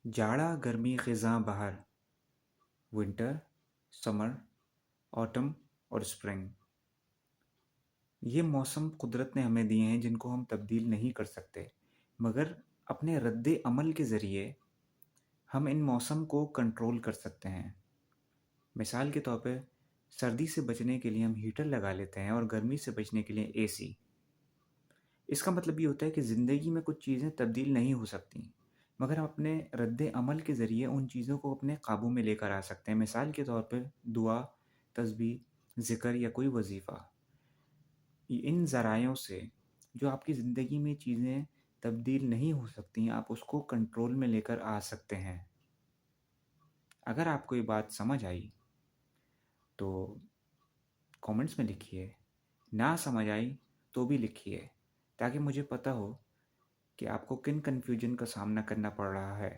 جاڑا گرمی خزاں بہار، ونٹر، سمر، آٹم اور اسپرنگ، یہ موسم قدرت نے ہمیں دیے ہیں جن کو ہم تبدیل نہیں کر سکتے، مگر اپنے رد عمل کے ذریعے ہم ان موسم کو کنٹرول کر سکتے ہیں۔ مثال کے طور پہ سردی سے بچنے کے لیے ہم ہیٹر لگا لیتے ہیں اور گرمی سے بچنے کے لیے اے سی۔ اس کا مطلب یہ ہوتا ہے کہ زندگی میں کچھ چیزیں تبدیل نہیں ہو سکتی، مگر ہم اپنے رد عمل کے ذریعے ان چیزوں کو اپنے قابو میں لے کر آ سکتے ہیں۔ مثال کے طور پہ دعا، تسبیح، ذکر یا کوئی وظیفہ، ان ذرائعوں سے جو آپ کی زندگی میں چیزیں تبدیل نہیں ہو سکتی، آپ اس کو کنٹرول میں لے کر آ سکتے ہیں۔ اگر آپ کو یہ بات سمجھ آئی تو کامنٹس میں لکھیے، نہ سمجھ آئی تو بھی لکھیے، تاکہ مجھے پتہ ہو کہ آپ کو کن کنفیوژن کا سامنا کرنا پڑ رہا ہے۔